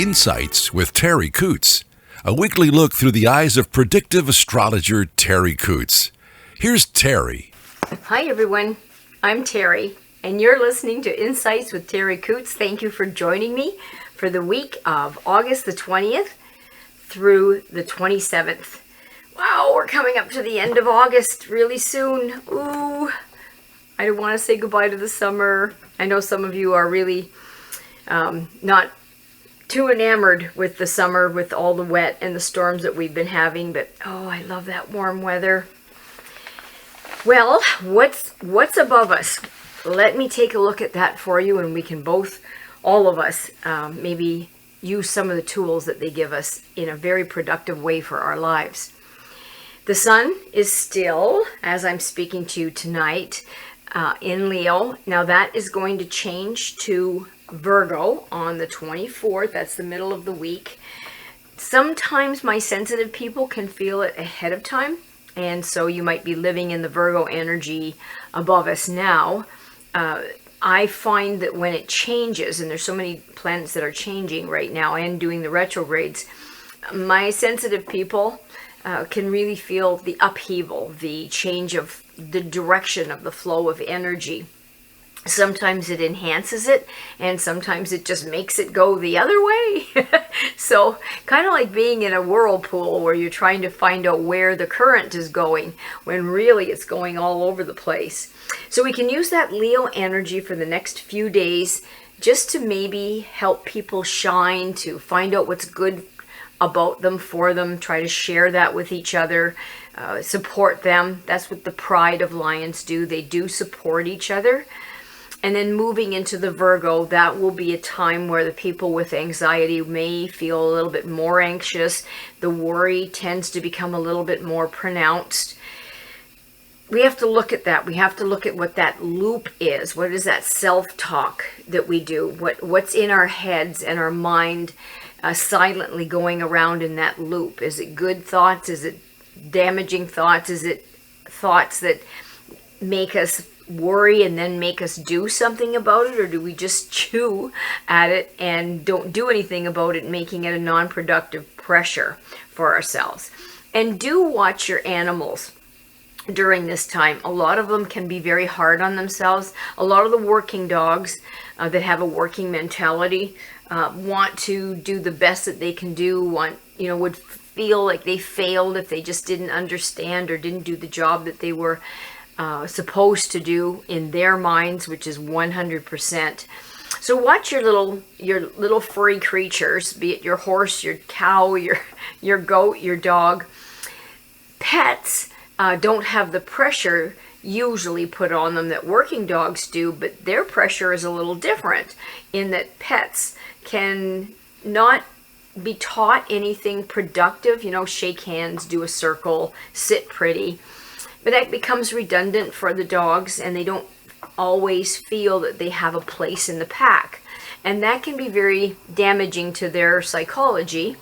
Insights with Terri Ep.134 a weekly look through the eyes of predictive astrologer Terri Ep.134. Here's Terri. Hi everyone, I'm Terri, and you're listening to Insights with Terri Ep.134. Thank you for joining me for the week of August the 20th through the 27th. Wow, we're coming up to the end of August really soon. Ooh, I don't want to say goodbye to the summer. I know some of you are really not too enamored with the summer, with all the wet and the storms that we've been having, but oh, I love that warm weather. Well, what's above us? Let me take a look at that for you, and we can both, all of us, maybe use some of the tools that they give us in a very productive way for our lives. The sun is still, as I'm speaking to you tonight, in Leo. Now that is going to change to Virgo on the 24th. That's the middle of the week. Sometimes my sensitive people can feel it ahead of time, and so you might be living in the Virgo energy above us now. I find that when it changes, and there's so many planets that are changing right now and doing the retrogrades, my sensitive people can really feel the upheaval, the change of the direction of the flow of energy. Sometimes it enhances it, and sometimes it just makes it go the other way. So kind of like being in a whirlpool where you're trying to find out where the current is going, when really it's going all over the place. So we can use that Leo energy for the next few days just to maybe help people shine, to find out what's good about them, for them, try to share that with each other, support them. That's what the pride of lions do. They do support each other. And then moving into the Virgo, that will be a time where the people with anxiety may feel a little bit more anxious. The worry tends to become a little bit more pronounced. We have to look at that. We have to look at what that loop is. What is that self-talk that we do? What's in our heads and our mind silently going around in that loop? Is it good thoughts? Is it damaging thoughts? Is it thoughts that make us worry and then make us do something about it? Or do we just chew at it and don't do anything about it, making it a non-productive pressure for ourselves? And do watch your animals during this time. A lot of them can be very hard on themselves. A lot of the working dogs that have a working mentality want to do the best that they can do, would feel like they failed if they just didn't understand or didn't do the job that they were supposed to do in their minds, which is 100%. So watch your little furry creatures, be it your horse, your cow, your goat, your dog. Pets don't have the pressure usually put on them that working dogs do, but their pressure is a little different in that pets can not be taught anything productive, shake hands, do a circle, sit pretty. But that becomes redundant for the dogs, and they don't always feel that they have a place in the pack. And that can be very damaging to their psychology,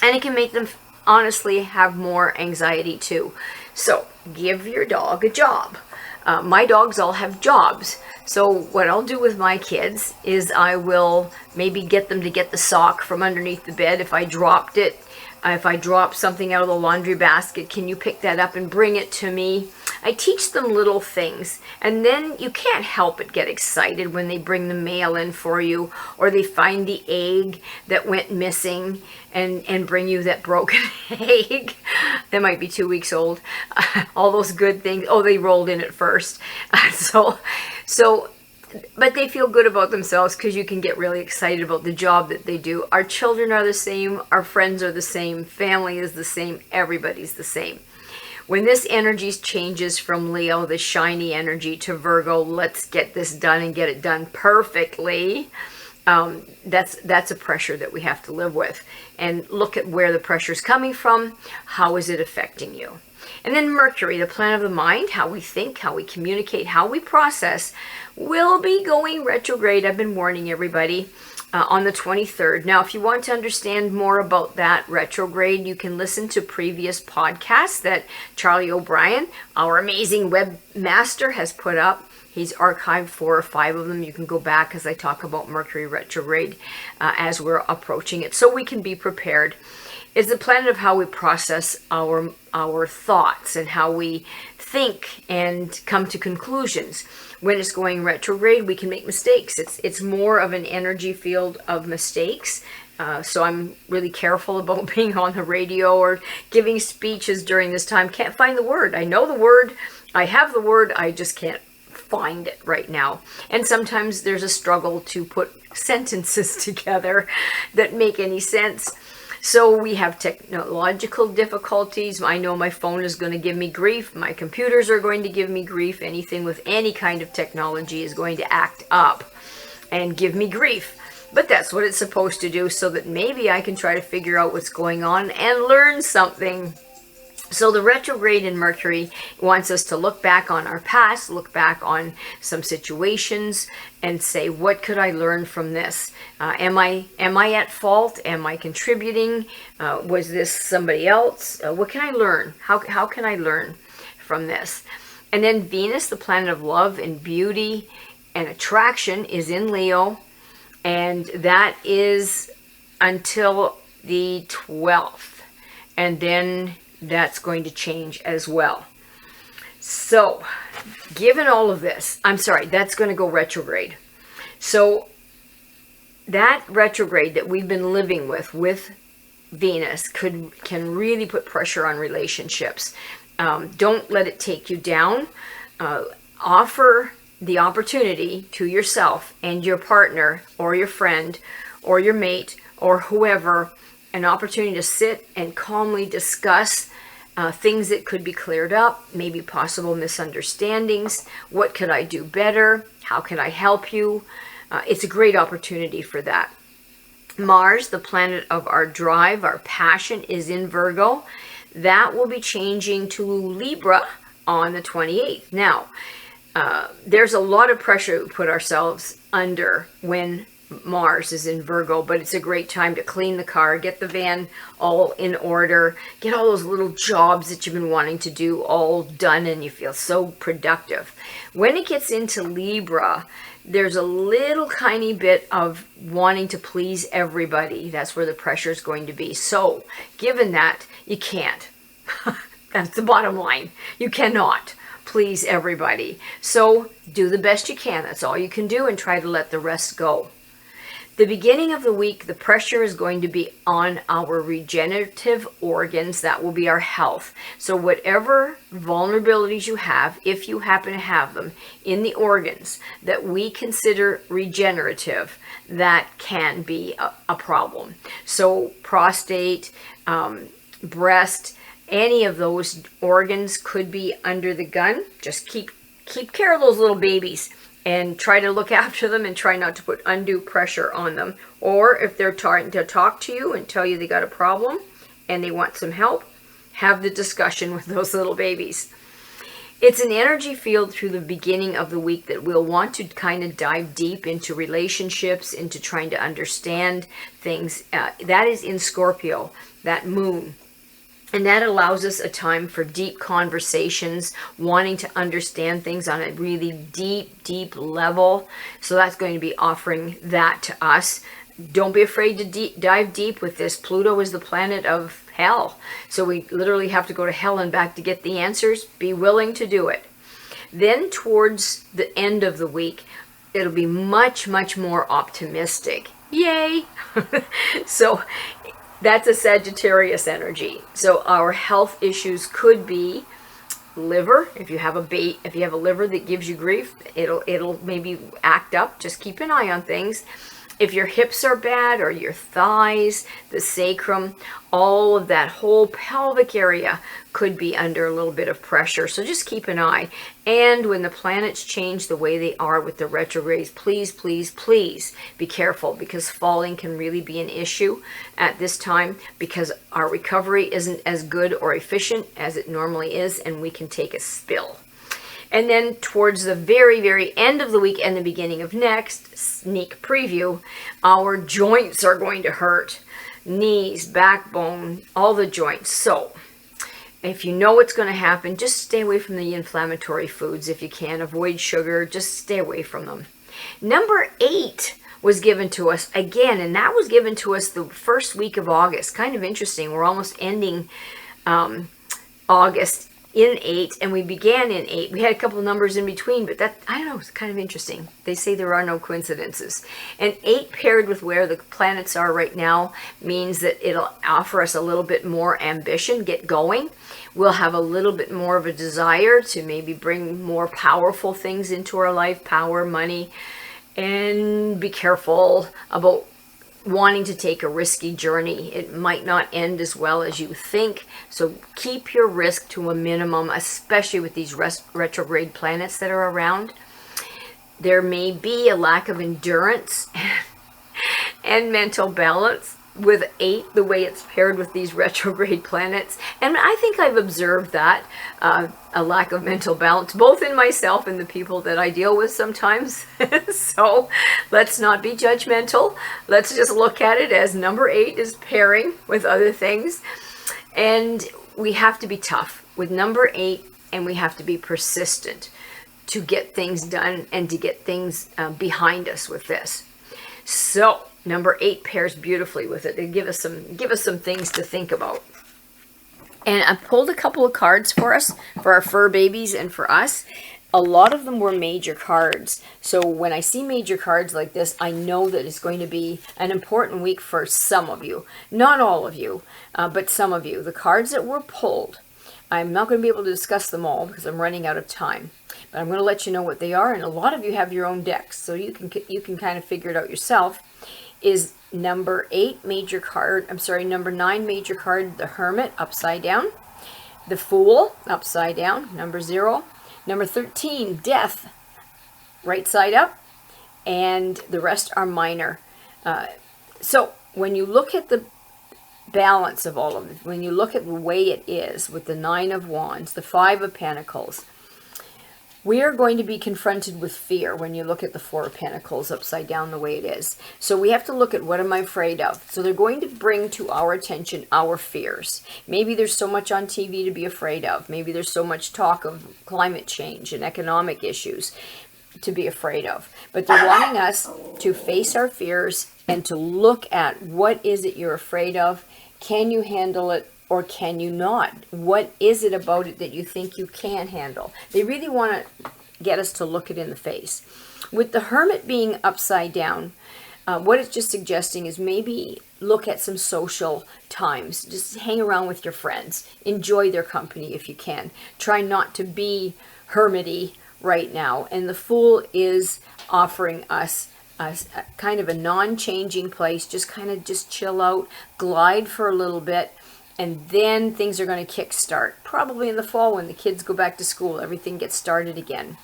and it can make them honestly have more anxiety too. So give your dog a job. My dogs all have jobs. So what I'll do with my kids is I will maybe get them to get the sock from underneath the bed if I dropped it. If I drop something out of the laundry basket, can you pick that up and bring it to me? I teach them little things, and then you can't help but get excited when they bring the mail in for you, or they find the egg that went missing and bring you that broken egg that might be 2 weeks old. All those good things. Oh, they rolled in at first. But they feel good about themselves because you can get really excited about the job that they do. Our children are the same. Our friends are the same. Family is the same. Everybody's the same. When this energy changes from Leo, the shiny energy, to Virgo, let's get this done and get it done perfectly. That's a pressure that we have to live with. And look at where the pressure is coming from. How is it affecting you? And then Mercury, the planet of the mind, how we think, how we communicate, how we process, will be going retrograde. I've been warning everybody. on the 23rd. Now, if you want to understand more about that retrograde, you can listen to previous podcasts that Charlie O'Brien, our amazing webmaster, has put up. He's archived 4 or 5 of them. You can go back as I talk about Mercury retrograde as we're approaching it, so we can be prepared. It's the planet of how we process our thoughts and how we think and come to conclusions. When it's going retrograde, we can make mistakes. It's more of an energy field of mistakes. So I'm really careful about being on the radio or giving speeches during this time. Can't find the word. I know the word. I have the word. I just can't find it right now. And sometimes there's a struggle to put sentences together that make any sense. So we have technological difficulties. I know my phone is going to give me grief. My computers are going to give me grief. Anything with any kind of technology is going to act up and give me grief. But that's what it's supposed to do, so that maybe I can try to figure out what's going on and learn something. So the retrograde in Mercury wants us to look back on our past, look back on some situations and say, what could I learn from this? Am I at fault? Am I contributing? Was this somebody else? What can I learn? How can I learn from this? And then Venus, the planet of love and beauty and attraction, is in Leo. And that is until the 12th. And then that's going to change as well. So, given all of this, that's going to go retrograde. So, that retrograde that we've been living with Venus can really put pressure on relationships. Don't let it take you down. Offer the opportunity to yourself and your partner or your friend or your mate or whoever an opportunity to sit and calmly discuss things that could be cleared up, maybe possible misunderstandings. What could I do better? How can I help you? It's a great opportunity for that. Mars, the planet of our drive, our passion, is in Virgo. That will be changing to Libra on the 28th. Now, there's a lot of pressure we put ourselves under when Mars is in Virgo, but it's a great time to clean the car, get the van all in order, get all those little jobs that you've been wanting to do all done, and you feel so productive. When it gets into Libra, there's a little tiny bit of wanting to please everybody. That's where the pressure is going to be. So, given that, you can't. That's the bottom line. You cannot please everybody. So, do the best you can. That's all you can do, and try to let the rest go. The beginning of the week, the pressure is going to be on our regenerative organs. That will be our health. So whatever vulnerabilities you have, if you happen to have them in the organs that we consider regenerative, that can be a problem. So prostate, breast, any of those organs could be under the gun. Just keep care of those little babies. And try to look after them and try not to put undue pressure on them. Or if they're trying to talk to you and tell you they got a problem and they want some help, have the discussion with those little babies. It's an energy field through the beginning of the week that we'll want to kind of dive deep into relationships, into trying to understand things. That is in Scorpio, that moon. And that allows us a time for deep conversations, wanting to understand things on a really deep level. So that's going to be offering that to us. Don't be afraid to dive deep with this. Pluto is the planet of hell. So we literally have to go to hell and back to get the answers. Be willing to do it. Then towards the end of the week, it'll be much more optimistic. Yay! So that's a Sagittarius energy. So our health issues could be liver. If you have a liver that gives you grief, it'll maybe act up. Just keep an eye on things. If your hips are bad, or your thighs, the sacrum, all of that whole pelvic area could be under a little bit of pressure. So just keep an eye. And when the planets change the way they are with the retrogrades, please be careful, because falling can really be an issue at this time, because our recovery isn't as good or efficient as it normally is, and we can take a spill. And then towards the very, very end of the week and the beginning of next, sneak preview, our joints are going to hurt. Knees, backbone, all the joints. So if you know what's going to happen, just stay away from the inflammatory foods if you can. Avoid sugar. Just stay away from them. Number 8 was given to us again, and that was given to us the first week of August. Kind of interesting. We're almost ending August in 8, and we began in 8. We had a couple of numbers in between, but that, I don't know, it's kind of interesting. They say there are no coincidences. And 8 paired with where the planets are right now means that it'll offer us a little bit more ambition, get going. We'll have a little bit more of a desire to maybe bring more powerful things into our life, power, money, and be careful about wanting to take a risky journey. It might not end as well as you think, so keep your risk to a minimum, especially with these retrograde planets that are around. There may be a lack of endurance and mental balance with 8, the way it's paired with these retrograde planets. And I think I've observed that, a lack of mental balance, both in myself and the people that I deal with sometimes. So let's not be judgmental. Let's just look at it as number 8 is pairing with other things. And we have to be tough with number 8, and we have to be persistent to get things done and to get things behind us with this. So number 8 pairs beautifully with it. They give us some things to think about. And I pulled a couple of cards for us, for our fur babies and for us. A lot of them were major cards. So when I see major cards like this, I know that it's going to be an important week for some of you. Not all of you, but some of you. The cards that were pulled, I'm not going to be able to discuss them all because I'm running out of time. But I'm going to let you know what they are, and a lot of you have your own decks, so you can kind of figure it out yourself. Is number 8 major card, number 9 major card, the Hermit, upside down. The Fool, upside down, number 0. Number 13, Death, right side up. And the rest are minor. So when you look at the balance of all of it, when you look at the way it is with the 9 of Wands, the 5 of Pentacles, we are going to be confronted with fear when you look at the 4 of Pentacles upside down the way it is. So we have to look at, what am I afraid of? So they're going to bring to our attention our fears. Maybe there's so much on TV to be afraid of. Maybe there's so much talk of climate change and economic issues to be afraid of. But they're wanting us to face our fears and to look at, what is it you're afraid of? Can you handle it? Or can you not? What is it about it that you think you can handle? They really want to get us to look it in the face. With the Hermit being upside down, what it's just suggesting is maybe look at some social times. Just hang around with your friends. Enjoy their company if you can. Try not to be hermity right now. And the Fool is offering us a kind of a non-changing place. Just chill out, glide for a little bit. And then things are going to kickstart. Probably in the fall when the kids go back to school, everything gets started again.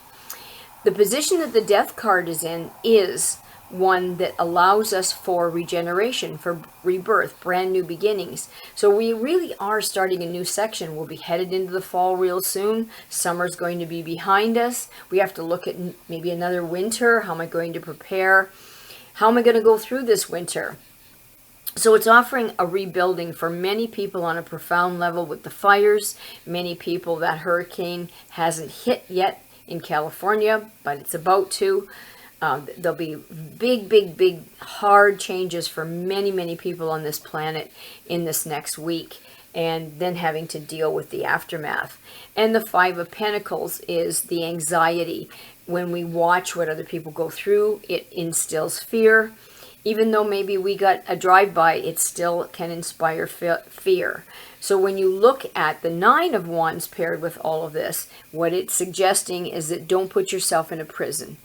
The position that the Death card is in is one that allows us for regeneration, for rebirth, brand new beginnings. So we really are starting a new section. We'll be headed into the fall real soon. Summer's going to be behind us. We have to look at maybe another winter. How am I going to prepare? How am I going to go through this winter? So it's offering a rebuilding for many people on a profound level with the fires. Many people, that hurricane hasn't hit yet in California, but it's about to. There'll be big, hard changes for many people on this planet in this next week, and then having to deal with the aftermath. And the 5 of Pentacles is the anxiety. When we watch what other people go through, it instills fear. Even though maybe we got a drive-by, it still can inspire fear. So when you look at the 9 of Wands paired with all of this, what it's suggesting is that don't put yourself in a prison.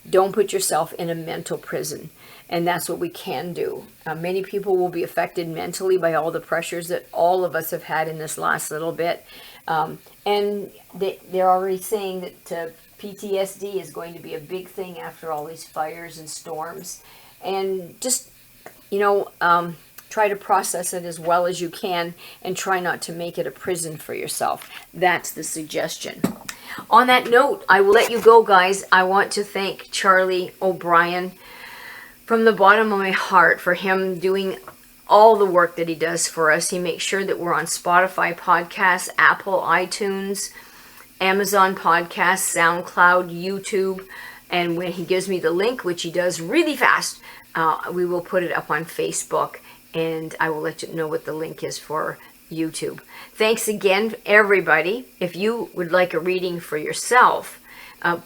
Don't put yourself in a mental prison. And that's what we can do. Many people will be affected mentally by all the pressures that all of us have had in this last little bit. And they're already saying that PTSD is going to be a big thing after all these fires and storms. And just, try to process it as well as you can and try not to make it a prison for yourself. That's the suggestion. On that note, I will let you go, guys. I want to thank Charlie O'Brien from the bottom of my heart for him doing all the work that he does for us. He makes sure that we're on Spotify podcasts, Apple, iTunes, Amazon podcasts, SoundCloud, YouTube. And when he gives me the link, which he does really fast, we will put it up on Facebook, and I will let you know what the link is for YouTube. Thanks again, everybody. If you would like a reading for yourself,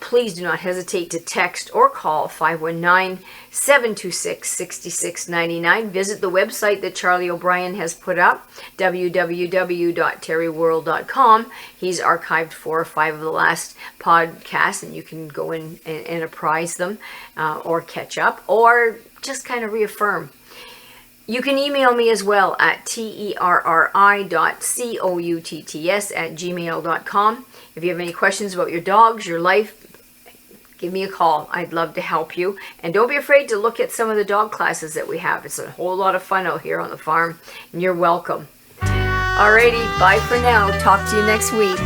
please do not hesitate to text or call 519-726-6699. Visit the website that Charlie O'Brien has put up, www.terriworld.com. He's archived 4 or 5 of the last podcasts, and you can go in and apprise them or catch up or just kind of reaffirm. You can email me as well at terri.coutts@gmail.com. If you have any questions about your dogs, your life, give me a call. I'd love to help you. And don't be afraid to look at some of the dog classes that we have. It's a whole lot of fun out here on the farm, and you're welcome. Alrighty, bye for now. Talk to you next week.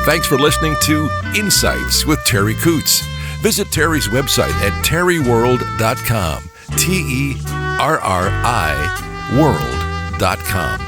Thanks for listening to Insights with Terri Coots. Visit Terri's website at terriworld.com. TERRI world.com.